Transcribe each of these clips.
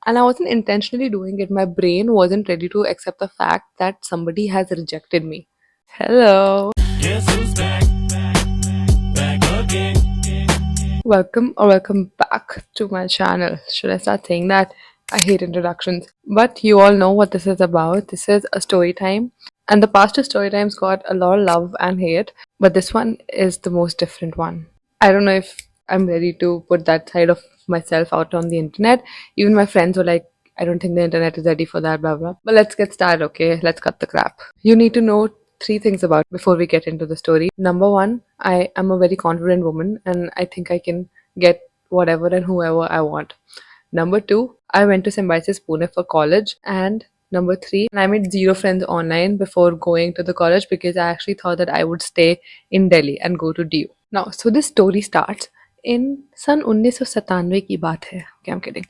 And I wasn't intentionally doing it. My brain wasn't ready to accept the fact that somebody has rejected me. Hello. Guess who's back? Back again. Welcome back to my channel. Should I start saying that? I hate introductions. But you all know what this is about. This is a story time. And the past two story times got a lot of love and hate, but this one is the most different one. I don't know if I'm ready to put that side of myself out on the internet. Even my friends were like, I don't think the internet is ready for that, blah blah. But let's get started, okay? Let's cut the crap. You need to know three things about before we get into the story. Number one, I am a very confident woman and I think I can get whatever and whoever I want. Number two, I went to Symbiosis Pune for college. And number three, I made zero friends online before going to the college because I actually thought that I would stay in Delhi and go to DU. Now, so this story starts in सन 1997 की बात है. Okay, I'm kidding.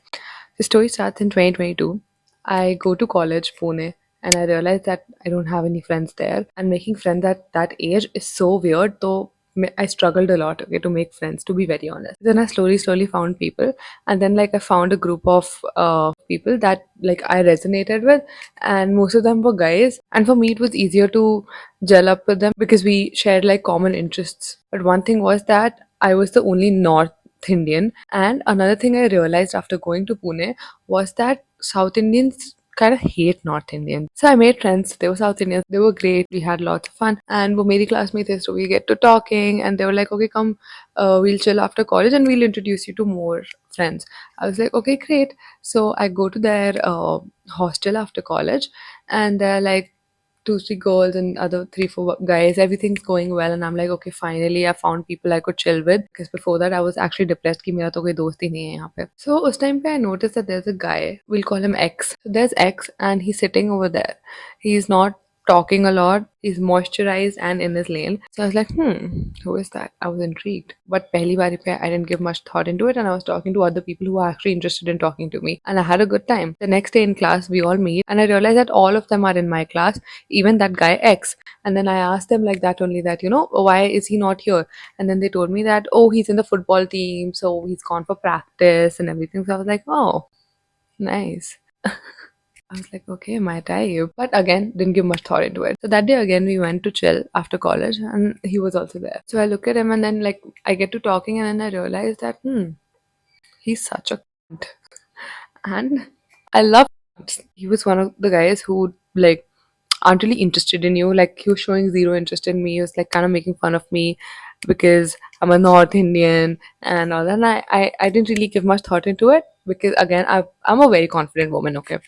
The story starts in 2022. I go to college, Pune, and I realize that I don't have any friends there. And making friends at that age is so weird. So I struggled a lot, okay, to make friends, to be very honest. Then I slowly found people, and then like I found a group of people that like I resonated with, and most of them were guys. And for me, it was easier to gel up with them because we shared like common interests. But one thing was that I was the only North Indian, and another thing I realized after going to Pune was that South Indians kind of hate North Indians. So I made friends. They were South Indians. They were great. We had lots of fun. And वो मेरी classmates थे, so we get to talking, and they were like, okay, come, we'll chill after college, and we'll introduce you to more friends. I was like, okay, great. So I go to their hostel after college, and they're like, two, three girls and other three, four guys. Everything's going well, and I'm like, okay, finally, I found people I could chill with. Because before that, I was actually depressed कि मेरा तो कोई दोस्त ही नहीं है यहाँ पे. So उस time पे I noticed that there's a guy. We'll call him X. So there's X, and he's sitting over there. He's not talking a lot. He's moisturized and in his lane. So I was like, who is that? I was intrigued. But pehli bari pe I didn't give much thought into it, and I was talking to other people who were actually interested in talking to me. And I had a good time. The next day in class, we all meet, and I realized that all of them are in my class, even that guy X. And then I asked them like that only that, why is he not here? And then they told me that, oh, he's in the football team, so he's gone for practice and everything. So I was like, oh, nice. I was like, okay, my type. But again, didn't give much thought into it. So that day again, we went to chill after college, and he was also there. So I look at him, and then like I get to talking, and then I realize that, he's such a cunt. And I love cunts. He was one of the guys who like aren't really interested in you. Like he was showing zero interest in me. He was like kind of making fun of me because I'm a North Indian and all that. And I didn't really give much thought into it because again I'm a very confident woman, okay.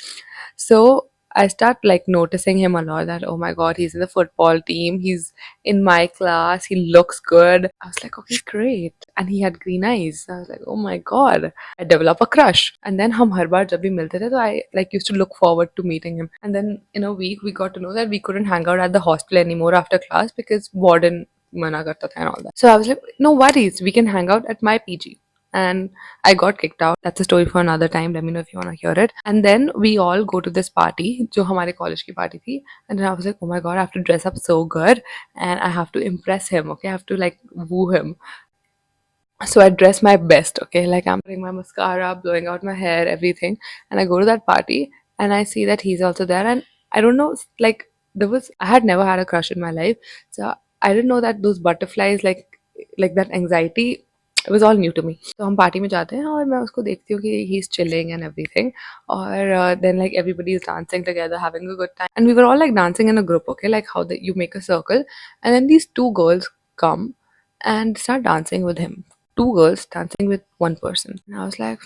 So I start like noticing him a lot that oh my god, he's in the football team, he's in my class, he looks good. I was like, okay, great. And he had green eyes. I was like, oh my god. I develop a crush. And then हम हर बार जब भी मिलते थे, so I like used to look forward to meeting him. And then in a week we got to know that we couldn't hang out at the hostel anymore after class because warden मना करता था and all that. So I was like, no worries, we can hang out at my PG. And I got kicked out. That's a story for another time. Let me know if you want to hear it. And then we all go to this party, जो हमारे college की party थी. And then I was like, oh my god, I have to dress up so good, and I have to impress him. Okay, I have to like woo him. So I dress my best. Okay, like I'm putting my mascara, blowing out my hair, everything. And I go to that party, and I see that he's also there. And I don't know, like I had never had a crush in my life, so I didn't know that those butterflies, like that anxiety, it was all new to me. So हम party में जाते हैं और मैं उसको देखती हूँ कि he's chilling and everything, और then like everybody is dancing together, having a good time, and we were all like dancing in a group, okay, like how you make a circle, and then these two girls come and start dancing with him. Two girls dancing with one person. And I was like,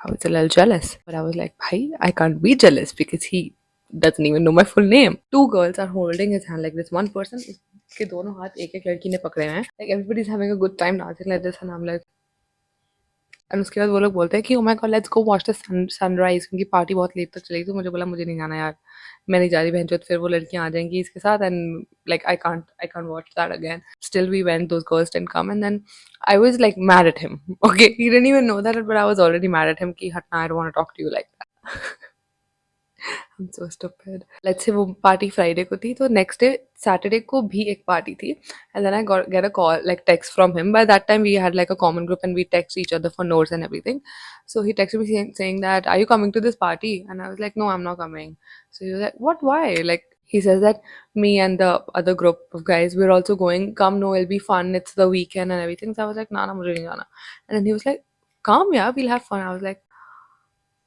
I was a little jealous. But I was like, bhai, I can't be jealous because he doesn't even know my full name. Two girls are holding his hand like this. One person, उसके दोनों हाथ एक एक लड़की ने पकड़े हुए हैं. Like everybody's having a good time dancing like this, and I'm like, and उसके बाद वो लोग बोलते हैं कि oh my God let's go watch the sunrise, क्योंकि पार्टी बहुत लेट तक चलेगी. तो मुझे बोला मुझे नहीं जाना यार, मैं नहीं जा रही बहनचोद, फिर वो लड़कियां आ जाएंगी इसके साथ, and like I can't watch that again. Still we went, those girls didn't come, and then I was like mad at him. Okay, he didn't even know that, but I was already mad at him कि हटना, I don't want to talk to you like that. I'm so stupid. Let's say वो party Friday को थी तो next day Saturday को भी एक party थी and then I get a call like text from him. By that time we had like a common group and we text each other for notes and everything. So he texted me saying that are you coming to this party? And I was like no, I'm not coming. So he was like what, why? Like he says that me and the other group of guys we're also going, come, no, it'll be fun, it's the weekend and everything. So I was like nah, मुझे नहीं जाना. And then he was like come, yeah, we'll have fun. I was like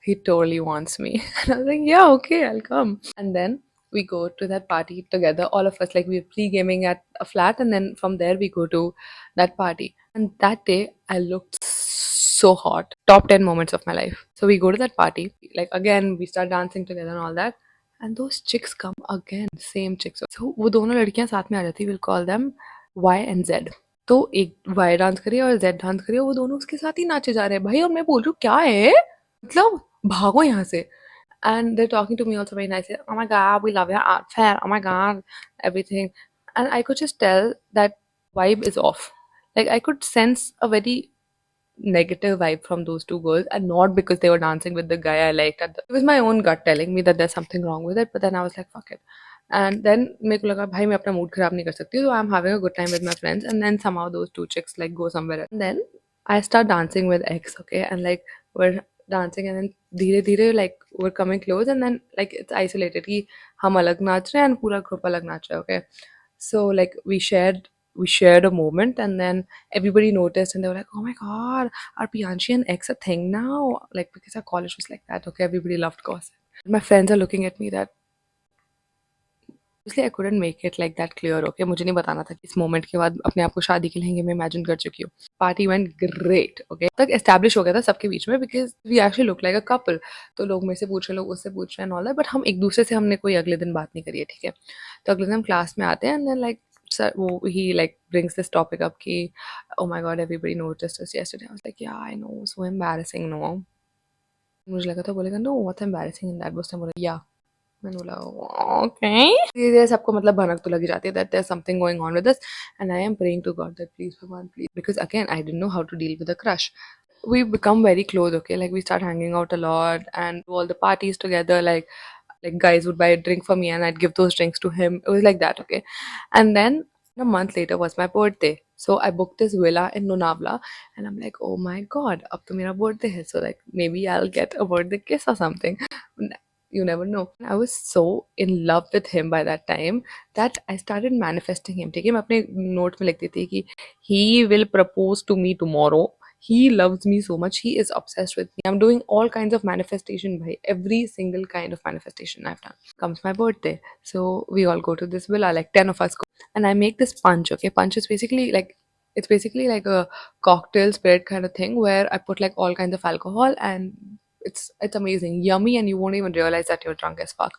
he totally wants me. And I was like, yeah, okay, I'll come. And then we go to that party together, all of us, like we were pre-gaming at a flat, and then from there we go to that party. And that day I looked so hot. Top 10 moments of my life. So we go to that party, like again, we start dancing together and all that. And those chicks come again, same chicks. So वो दोनों लड़कियां साथ में आ जाती, we'll call them Y and Z. तो एक Y dance करिए और Z डांस करिए, वो दोनों उसके साथ ही नाचे जा रहे हैं भाई, और मैं बोल रही हूँ क्या है, मतलब भागो यहाँ से. And they're talking to me also very nicely. Oh my god, we love your outfit. Oh my god, everything. And I could just tell that vibe is off. Like I could sense a very negative vibe from those two girls, and not because they were dancing with the guy I liked. It was my own gut telling me that there's something wrong with it. But then I was like, fuck it. And then मेरे को लगा भाई मैं अपना mood खराब नहीं कर सकती, so I'm having a good time with my friends. And then somehow those two chicks like go somewhere else. And then I start dancing with X, okay, and like we're dancing, and then धीरे धीरे like we're coming close, and then like it's isolated कि हम अलग नाच रहे हैं and पूरा group अलग नाच रहा है, okay. So like we shared a moment, and then everybody noticed and they were like, oh my god, are Pianchi and X a thing now? Like because our college was like that, okay, everybody loved gossip. My friends are looking at me that इसलिए आई couldn't make it like that clear, okay. मुझे नहीं बताना था कि इस moment के बाद अपने आप को शादी के लहंगे में इमेजिन कर चुकी हूँ. पार्टी वेंट ग्रेट, ओके, तक एस्टैब्लिश हो गया था सबके बीच में because we actually look like a couple. तो लोग मेरे से पूछ रहे, लोग उससे पूछ रहे हैं ऑल दैट, बट हम एक दूसरे से हमने कोई अगले दिन बात नहीं करी है, ठीक है. तो अगले दिन हम क्लास में आते हैं एंड देन लाइक सर वो ही like brings this topic up कि oh my god everybody noticed us yesterday. I was like ya I know, so embarrassing. No, मुझे लगा था बोलेगा no what's embarrassing in that. बोला या. मैंने बोला ओके. धीरे सबको मतलब भनक तो लगी जाती है that there's something going on with us, and I am praying to God that please भगवान please, because again I didn't know how to deal with a crush. We become very close, okay, like we start hanging out a lot and do all the parties together, like guys would buy a drink for me and I'd give those drinks to him. It was like that, okay. And then a month later was my birthday, so I booked this villa in Lonavala, and I'm like, oh my god, अब तो मेरा birthday है, so like maybe I'll get a birthday kiss or something. You never know. I was so in love with him by that time that I started manifesting him. ठीक है, मैं अपने note में लिख देती कि he will propose to me tomorrow. He loves me so much. He is obsessed with me. I'm doing all kinds of manifestation by every single kind of manifestation I've done. Comes my birthday. So we all go to this villa, like 10 of us go. And I make this punch, okay? Punch is basically like it's basically like a cocktail spirit kind of thing where I put like all kinds of alcohol, and it's amazing, yummy, and you won't even realize that you're drunk as fuck.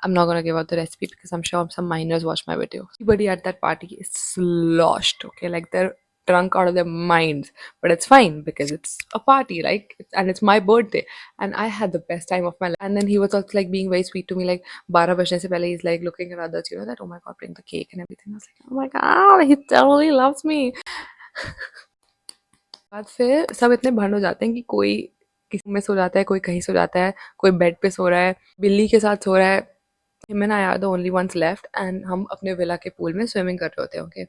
I'm not gonna give out the recipe because I'm sure some minors watch my video. Everybody at that party is sloshed, okay, like they're drunk out of their minds, but it's fine because it's a party, like and it's my birthday, and I had the best time of my life. And then he was also like being very sweet to me, like 12 bajne se pehle he's like looking at others, you know, that oh my god, bring the cake and everything. I was like, oh my god, he totally loves me. बाद फिर सब इतने भंड हो जाते हैं कि कोई किसी में सो जाता है, कोई कहीं सो जाता है, कोई बेड पे सो रहा है, बिल्ली के साथ सो रहा है. Him and I are the only ones left, and हम अपने विला के पूल में स्विमिंग कर रहे होते हैं, okay.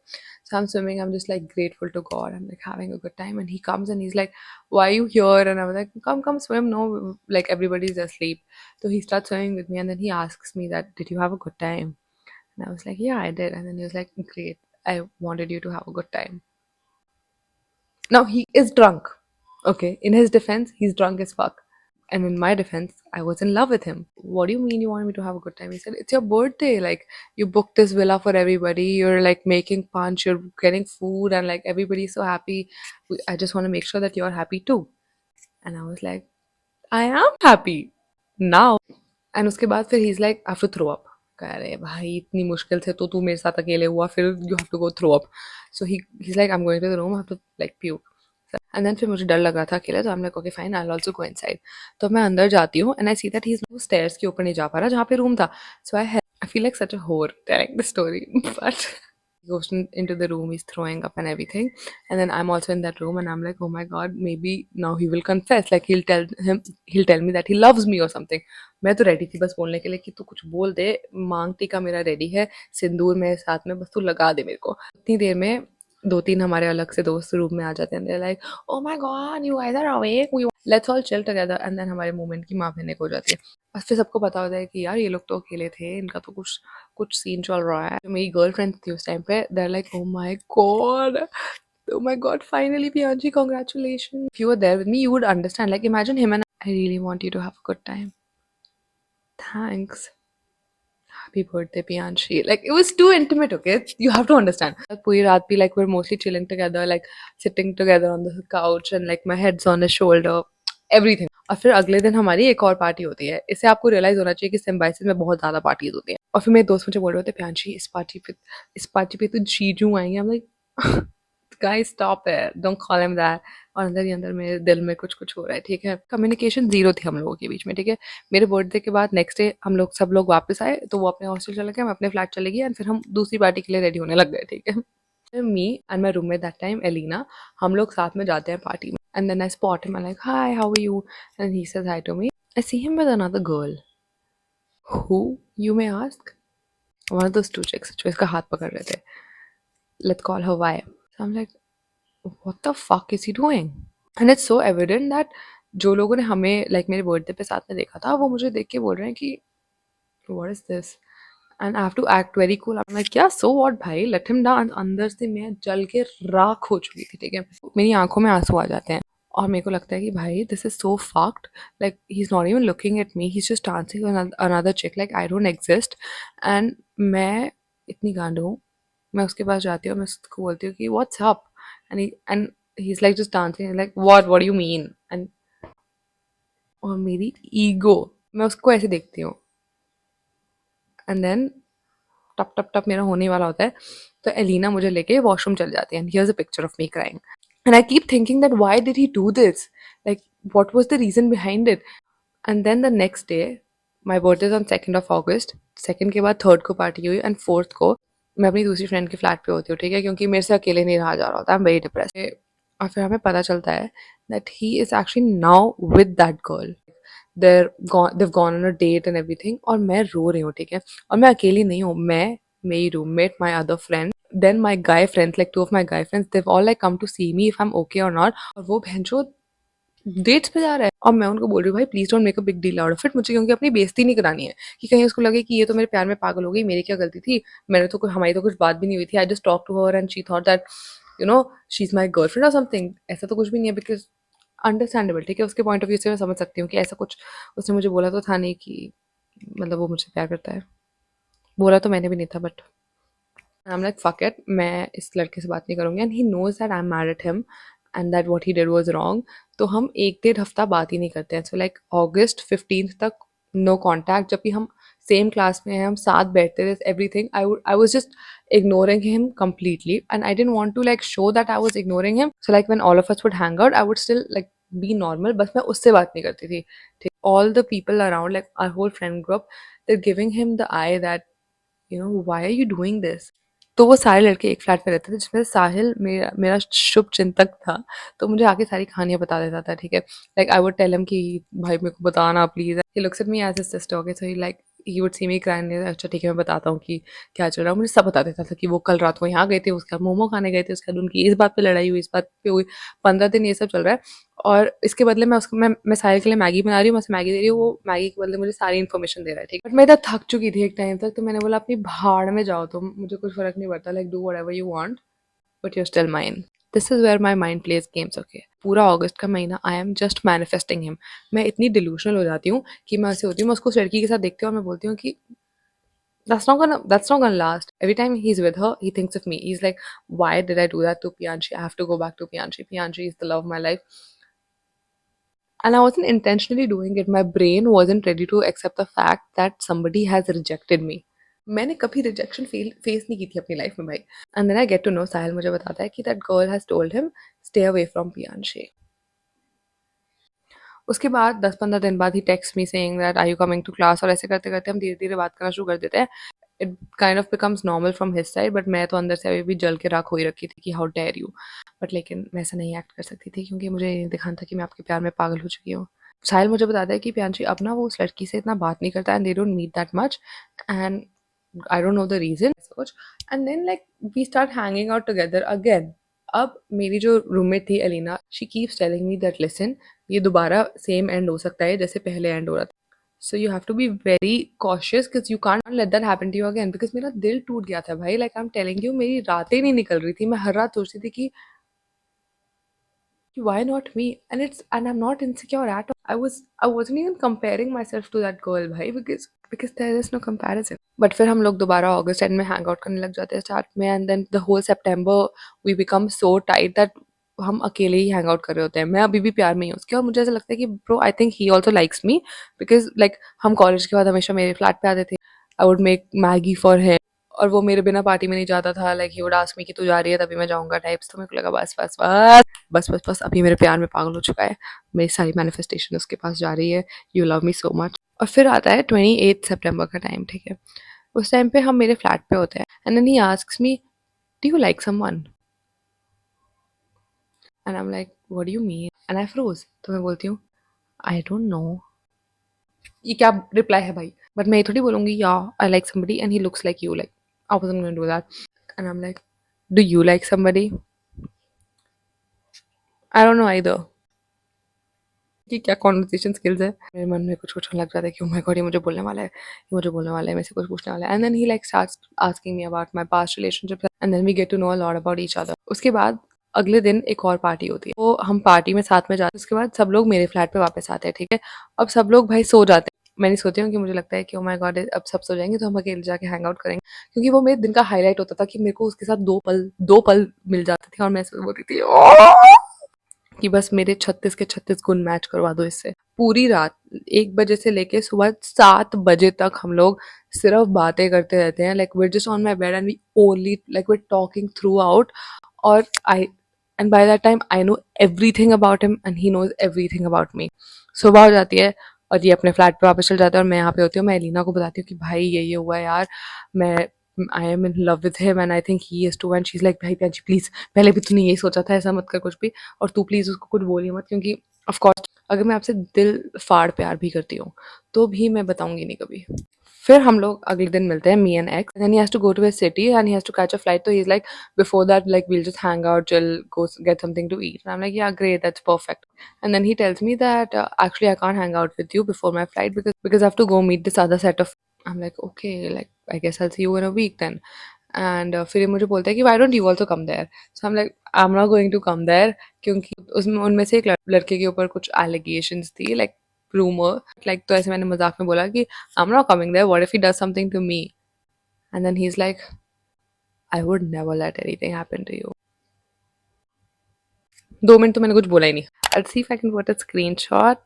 So I'm swimming, I'm just like grateful to God, I'm like having a good time, and he comes and he's like, why are you here? And I was like, come swim, no, like everybody's asleep. So he starts swimming with me, and then he asks me that, did you have a good time? And I was like, yeah, I did. And then he was like, great, I wanted you to have a good time. Now he is drunk. Okay, in his defense, he's drunk as fuck. And in my defense, I was in love with him. What do you mean you want me to have a good time? He said, it's your birthday. Like, you booked this villa for everybody. You're like making punch, you're getting food, and like everybody's so happy. I just want to make sure that you're happy too. And I was like, I am happy now. And उसके बाद फिर he's like, I have to throw up. कह रहे भाई इतनी मुश्किल से तो तू मेरे साथ अकेले हुआ, फिर you have to go throw up. So he's like, I'm going to the room, I have to like puke. And then फिर मुझे डर लग रहा था अकेले, तो I'm like, okay fine, I'll also go inside. तो मैं अंदर जाती हूँ and I see that he's stairs के ऊपर नहीं जा पा रहा जहाँ पे रूम था. So I feel like such a whore telling the story, but He goes into the room, he's throwing up and everything, and then I'm also in that room, and I'm like, oh my god, maybe now he will confess, like he'll tell me that he loves me or something. मैं तो ready थी बस बोलने के लिए कि तू कुछ बोल दे, मांग टीका मेरा रेडी है, सिंदूर मेरे साथ में, बस तू लगा दे मेरे को। इतनी देर में दो तीन हमारे अलग से दोस्त रूम में आ जाते हैं, like oh my god you guys are awake, we let's all chill together, and then हमारे मूवमेंट की माँ बहने को हो जाती है। बस फिर सबको पता होता है कि यार ये लोग तो अकेले थे, इनका तो कुछ कुछ सीन चल रहा है। जो मेरी गर्लफ्रेंड थी उस टाइम पे, they are like oh my god, finally Pianchi, congratulations. If you were there with me, you would understand. Like imagine him and I really want you to have a good time. Thanks. Happy birthday, Pianchi. Like it was too intimate, okay? You have to understand. Puri raat bhi, like we're mostly chilling together, like sitting together on the couch and like my head's on his shoulder, everything. और फिर अगले दिन हमारी एक और party होती है। इससे आपको रियलाइज होना चाहिए कि सिम्बाइसिस में बहुत ज्यादा पार्टीज होती हैं। और फिर मेरे दोस्त मुझे बोल रहे होते, प्रियांशी इस पार्टी पे तो जीजू आएंगे। हम like guys stop it, don't call him that. और अंदर ही अंदर मेरे दिल में कुछ कुछ हो रहा है, ठीक है। कम्युनिकेशन जीरो थी हम लोगों के बीच में, ठीक है। मेरे बर्थडे के बाद नेक्स्ट डे हम लोग सब लोग वापस आए, तो वो अपने हॉस्टल चले गए, मैं अपने फ्लैट चले गई, एंड फिर हम दूसरी पार्टी के लिए रेडी होने लग गए, ठीक है। Me and my roommate that time Elina, हम लोग साथ में जाते हैं पार्टी में, and then I spot him, I like hi how are you, and he says hi to me. I see him with another girl, who you may ask, one of those two chicks जो इसका हाथ पकड़ रहे थे। Let's call her Y. So I am like what the fuck is he doing? And it's so evident that जो लोगों ने हमें like मेरे बर्थडे पे साथ में देखा था, वो मुझे देख के बोल रहे हैं कि what is this? And I have to act very cool. I'm like क्या so what भाई, let him down. अंदर से मैं जल के राख हो चुकी थी, ठीक है। मेरी आंखों में आंसू आ जाते हैं और मेरे को लगता है कि भाई this is so fucked. Like he's not even looking at me. He's just dancing with another chick. Like I don't exist. And मैं इतनी गांड हूँ, मैं उसके पास जाती हूँ, मैं उसको बोलती हूँ कि what's up? And he's like just dancing, like what do you mean? And और मेरी ईगो, मैं उसको ऐसे देखती हूँ, एंड देन टप टप टप मेरा होने वाला होता है, तो एलिना मुझे लेके वॉशरूम चल जाती है, and here's a picture of me crying, and I keep thinking that why did he do this, like what was the reason behind it. And then the next day, my birthday is on 2nd of August, second के बाद third को party हुई, and fourth को मैं अपनी दूसरी friend के flat पे होती हूँ, ठीक है, क्योंकि मेरे से अकेले नहीं रहा जा रहा होता, आई एम वेरी डिप्रेस। और फिर हमें पता चलता है that he is actually now with that girl, they've gone on a date and everything, और मैं रो रही हूँ, ठीक है। और मैं अकेली नहीं हूँ, मैं, मेरी roommate, my other friend, then my guy friends, like 2 of my guy friends, they've all like come to see me if I'm okay or not। और वो बहनचोद डेट्स पे जा रहा है, और मैं उनको बोल रही हूँ भाई please don't make a big deal out of it, मुझे क्योंकि अपनी बेइज्जती नहीं करानी है, कि कहीं उसको लगे कि ये तो मेरे प्यार में पागल हो गई, मेरी क्या गलती थी, मैंने तो कुछ, हमारी तो कुछ बात भी नहीं हुई थी, I just talk to her and she thought that she is my girlfriend और समथिंग। ऐसा तो कुछ भी नहीं है, बिकॉज अंडरस्टैंडेबल, ठीक है, उसके पॉइंट ऑफ व्यू से मैं समझ सकती हूँ कि ऐसा कुछ उसने मुझे बोला तो था नहीं कि मतलब वो मुझसे प्यार करता है, बोला तो मैंने भी नहीं था, but I am like fuck it, मैं इस लड़के से बात नहीं करूँगी, and he knows that I am mad at him and that what he did was wrong. तो हम 1 डेढ़ हफ्ता बात ही नहीं करते हैं, सो लाइक August 15th तक नो कॉन्टैक्ट, जबकि हम सेम क्लास में हैं, हम साथ बैठते थे, everything. I was just ignoring him completely, and I didn't want to like show that I was ignoring him, so like when all of us would hang out, I would still like be normal, बस मैं उससे बात नहीं करती थी, ठीक। all the people around, like our whole friend group, they're giving him the eye that why are you doing this? तो वो सारे लड़के एक फ्लैट में रहते थे, जिसमें साहिल मेरा शुभ चिंतक था, तो मुझे आके सारी कहानियाँ बता देता था, ठीक है। Like I would tell him कि भाई मेरे को बताना please, he looks at me as his sister, okay, so he like he would see me crying, अच्छा ठीक है मैं बताता हूँ कि क्या चल रहा है, मुझे सब बता देता था कि वो कल रात को यहाँ गए थे, उसके बाद मोमो खाने गए थे, उसके बाद उनकी इस बात पे लड़ाई हुई, इस बात पे हुई, 15 दिन ये सब चल रहा है, और इसके बदले मैं साहिल के लिए मैगी बना रही हूँ, मैं उसे मैगी दे रही हूँ, वो मैगी के बदले मुझे सारी इन्फॉर्मेशन दे रहा है, ठीक। बट मैं इतना थक चुकी थी एक टाइम तक, तो मैंने बोला अपनी भाड़ में जाओ, तो मुझे कुछ फर्क नहीं पड़ता, like do whatever you want, but you still mine. This is where my mind plays games, okay. पूरा अगस्त का महीना I am just manifesting him. मैं इतनी डिल्यूशनल हो जाती हूँ कि मैं ऐसे होती हूँ, मैं उसको उस लड़की के साथ देखती हूँ और मैं बोलती हूँ कि that's not gonna last. Every time he's with her, he thinks of me. He's like, why did I do that to Pianchi? I have to go back to Pianchi. Pianchi is the love of my life. And I wasn't intentionally doing it. My brain wasn't ready to accept the fact that somebody has rejected me. मैंने कभी rejection face नहीं की थी अपनी life में भाई। And then I get to know, Sahil मुझे बताता है कि that girl has told him stay away from Piyanshi. उसके बाद 10-15 दिन बाद ही text me saying that are you coming to class, और ऐसे करते करते हम धीरे धीरे बात करना शुरू कर देते हैं। It kind of becomes normal from his side, but मैं तो अंदर से अभी भी जल के राख हो ही रखी थी कि हाउ डेयर यू। बट लेकिन मैं ऐसा नहीं एक्ट कर सकती थी क्योंकि मुझे ये नहीं दिखाना था कि मैं आपके प्यार में पागल हो चुकी हूँ। साहिल मुझे बताता है कि प्रियांशी अब ना वो उस लड़की से इतना बात नहीं करता, and they don't meet that much, and I don't know the reason कुछ। And then like we start hanging out together again. अब मेरी जो रूममेट थी Elina, she keeps telling me that listen, ये दोबारा सेम एंड हो सकता है जैसे पहले एंड हो रहा था, so you have to be very cautious because you can't let that happen to you again. Because मेरा दिल टूट गया था भाई, like I am telling you, मेरी रातें नहीं निकल रही थी, मैं हर रात सोचती थी कि why not me? And I'm not insecure at all. I wasn't even comparing myself to that girl bhai, because there is no comparison. But फिर हम लोग दोबारा अगस्त एंड में हैंग आउट करने लग जाते हैं स्टार्ट में, एंड देन द होल सितंबर we become so tight that हम अकेले ही हैंग आउट कर रहे होते हैं। मैं अभी भी प्यार में ही हूँ उसके, और मुझे ऐसा लगता है कि bro I think he also likes me, because like हम कॉलेज के बाद हमेशा मेरे फ्लैट पे आते थे, I would make Maggi for him, और वो मेरे बिना पार्टी में नहीं जाता था, like he would ask me कि तू जा रही है तभी मैं जाऊंगा टाइप्स। तो मेरे को लगा बस बस बस बस बस बस अभी मेरे प्यार में पागल हो चुका है, मेरी सारी मैनिफेस्टेशन उसके पास जा रही है, you love me so much. और फिर आता है 28 सितंबर का टाइम, ठीक है। उस टाइम पे हम मेरे फ्लैट पे होते हैं, and then he asks me do you like someone, and I am like what do you mean, and I froze. तो मैं बोलती हूँ आई डोंट नो, ये क्या रिप्लाई है भाई। बट मैं ये थोड़ी बोलूंगी या I like somebody and he looks like you, like I wasn't going to do that. And I am like do you like somebody, I don't know either, कि क्या कॉन्वर्सेशन स्किल्स है। मेरे मन में कुछ कुछ लग जाता है कि ओह माय गॉड ये मुझे बोलने वाला है, ये मुझे बोलने वाला है, मेरे से कुछ पूछने वाला है। And then he like starts asking me about my past relationship, and then we get to know a lot about each other. उसके बाद अगले दिन एक और पार्टी होती है, तो हम पार्टी में साथ में जाते हैं। उसके बाद सब लोग मेरे फ्लैट पे वापस आते हैं, ठीक है। अब सब लोग भाई सो जाते हैं, मैं नहीं सोती हूँ कि मुझे लगता है कि ओ माय गॉड अब सब सो जाएंगे तो हम अकेले जाके हैंग आउट करेंगे, क्योंकि वो मेरे दिन का हाईलाइट होता था कि मेरे को उसके साथ दो पल मिल जाते थे, और मैं ऐसे बोलती थी कि बस मेरे 36 के 36 गुण मैच करवा दो इससे। पूरी रात 1 बजे से लेके सुबह 7 बजे तक हम लोग सिर्फ बातें करते रहते हैं, like we are just on my bed and we only like we are talking throughout. और I and by that time I know everything about him and he knows everything about me. सुबह हो जाती है और ये अपने flat पे वापस चल जाता है, और मैं यहाँ पे होती हूँ। मैं एलिना को बताती हूँ कि भाई ये हुआ है यार, मैं I am in love with him and I think he is too, and she is like भाई प्याजी प्लीज, पहले भी तूने यही सोचा था, ऐसा मत कर कुछ भी, और तू प्लीज उसको कुछ बोलिए मत, क्योंकि ऑफ कोर्स अगर मैं आपसे दिल फाड़ प्यार भी करती हूँ तो भी मैं बताऊंगी नहीं कभी। फिर हम लोग अगले दिन मिलते हैं, me and ex, and he has to go to his city and he has to catch a flight, तो he is like before that like we'll just hang out, chill, go get something to eat, and I'm like yeah great, that's perfect. And then he tells me that actually I can't hang out with you before my flight because I have to go meet this other set of, I'm like okay, like I guess I'll see you in a week then. And फिर ये मुझे बोलता है कि why don't you also come there, so I am like I am not going to come there, क्योंकि उसमें उनमें से एक लड़के के ऊपर कुछ एलिगेशंस थी, लाइक रूमर, लाइक तो ऐसे मैंने मजाक में बोला कि I am not coming there, what if he does something to me, and then he is like I would never let anything happen to you. 2 minute तो मैंने कुछ बोला ही नहीं। I see if I can put a screenshot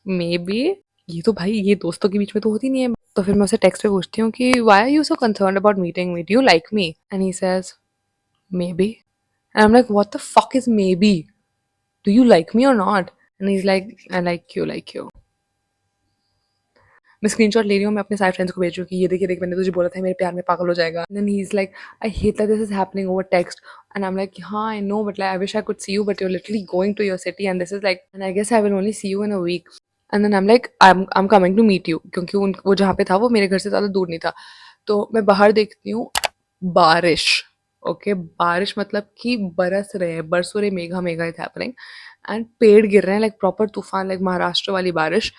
maybe, ये तो भाई ये दोस्तों के बीच में तो होती नहीं है। तो फिर मैं उसे टेक्स्ट पे पूछती हूँ कि why are you so concerned about meeting me, do you like me, and he says maybe, and I'm like what the fuck is maybe, do you like me or not, and he's like I like you. मैं screenshot ले रही हूँ, मैं अपने सारे friends को भेज रही हूँ कि ये देख मैंने तुझे बोला था मेरे प्यार में पागल हो जाएगा, and then he's like I hate that this is happening over text, and I'm like हाँ I know but like I wish I could see you but you're literally going to your city and this is like, and I guess I will only see you in a week. And then I'm like I'm coming to meet you, क्योंकि वो जहाँ पे था वो मेरे घर से ज़्यादा दूर नहीं था। तो मैं बाहर देखती हूँ बारिश, ओके बारिश मतलब कि बरस रहे हैं, बरसों रहे, मेघा मेघा इज हैपनिंग, एंड पेड़ गिर रहे हैं, लाइक प्रॉपर तूफान, लाइक महाराष्ट्र वाली बारिश।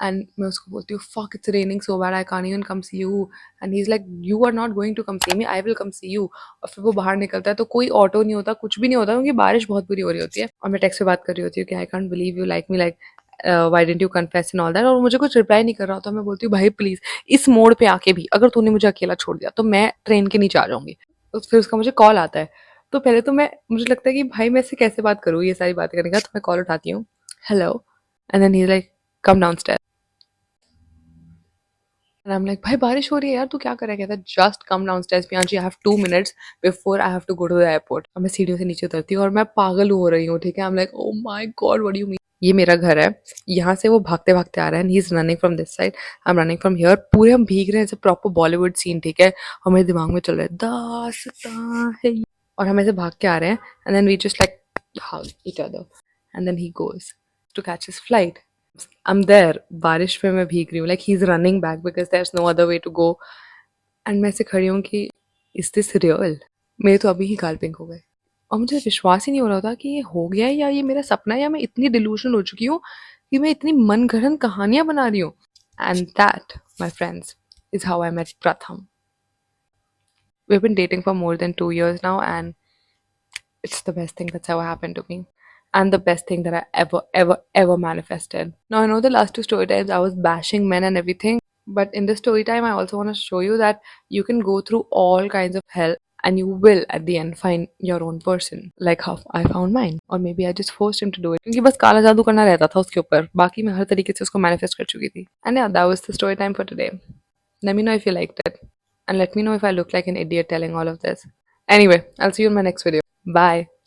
एंड मैं उसको बोलती हूँ fuck it's raining so bad I can't even come see you, and he is like you are not going to come see me, I will come see you. और फिर वो बाहर निकलता है तो कोई ऑटो नहीं होता, कुछ भी नहीं होता, क्योंकि बारिश बहुत बुरी हो रही होती है। और मैं टेक्स्ट पे बात कर रही होती हूँ कि I can't believe you like me, like why didn't you confess in all that, और मुझे कुछ रिप्लाई नहीं कर रहा होता। मैं बोलती हूँ भाई प्लीज इस मोड़ पे आके भी अगर तूने मुझे अकेला छोड़ दिया तो मैं ट्रेन के नीचे आ जाऊंगी। फिर उसका मुझे कॉल आता है, तो पहले तो मैं मुझे लगता है कि भाई मैं इससे कैसे बात करूँ ये सारी बातें करने का, तो मैं कॉल उठाती हूँ, hello, and then he is like come downstair, and I am like भाई बारिश हो रही है यार तू क्या कर रहा है, कहता है just come downstairs Piyanshi, I have 2 minutes before I have to go to the airport. और मैं सीढ़ियों से नीचे उतरती हूँ और मैं पागल हो रही हूँ, ठीक है, आई am like oh my God what do you mean, ये मेरा घर है, यहाँ से वो भागते भागते आ रहा है and he is running from this side, I am running from here, पूरे हम भीग रहे हैं, जैसे प्रॉपर बॉलीवुड सीन, ठीक है, और मेरे दिमाग में चल रहा है दास्तां है ये। और हम ऐसे भाग के आ रहे हैं and then we just like hug each other and then he goes to catch his flight. I'm there, बारिश में मैं भीग रही हूँ, like he's running back because there's no other way to go, and मैं ऐसे खड़ी हूँ कि is this real? मेरे तो अभी ही गाल पिंक हो गए और मुझे विश्वास ही नहीं हो रहा था कि ये हो गया है या ये मेरा सपना है या मैं इतनी डिल्यूशनल हो चुकी हूँ कि मैं इतनी मन गढ़ंत कहानियां बना रही हूँ. And that my friends is how I met Pratham. We've been dating for more than 2 years now, and it's the best thing that's ever happened to me. And the best thing that I ever manifested. Now, I know the last two story times I was bashing men and everything, but in this story time, I also want to show you that you can go through all kinds of hell and you will at the end find your own person, like how I found mine. Or maybe I just forced him to do it क्योंकि बस काला जादू करना रहता था उसके ऊपर, बाकी मैं हर तरीके से उसको manifest कर चुकी थी. And yeah, that was the story time for today. Let me know if you liked it, and let me know if I look like an idiot telling all of this. Anyway, I'll see you in my next video. Bye.